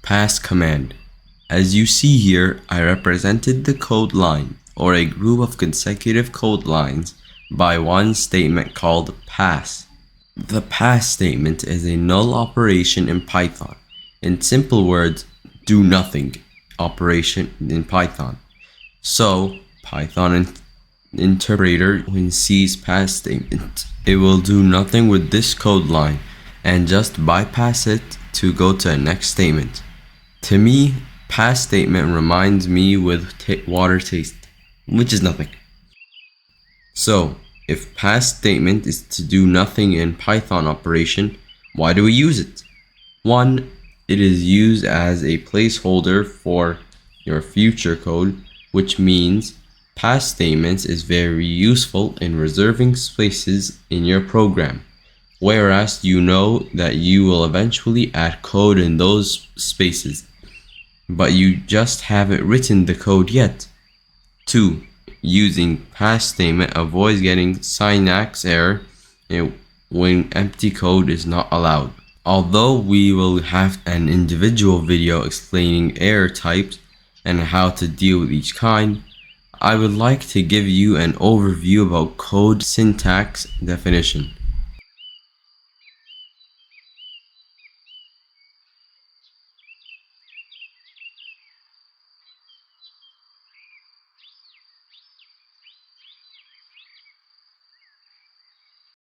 pass command. As you see here, I represented the code line, or a group of consecutive code lines, by one statement called pass. The pass statement is a null operation in Python. In simple words, do nothing operation in Python. So, Python interpreter, when sees pass statement, it will do nothing with this code line and just bypass it to go to the next statement. To me, pass statement reminds me with water taste, which is nothing. So, if pass statement is to do nothing in Python operation, why do we use it? 1. It is used as a placeholder for your future code, which means pass statements is very useful in reserving spaces in your program, whereas you know that you will eventually add code in those spaces, but you just haven't written the code yet. 2. Using pass statement avoids getting syntax error when empty code is not allowed. Although we will have an individual video explaining error types and how to deal with each kind, I would like to give you an overview about code syntax definition.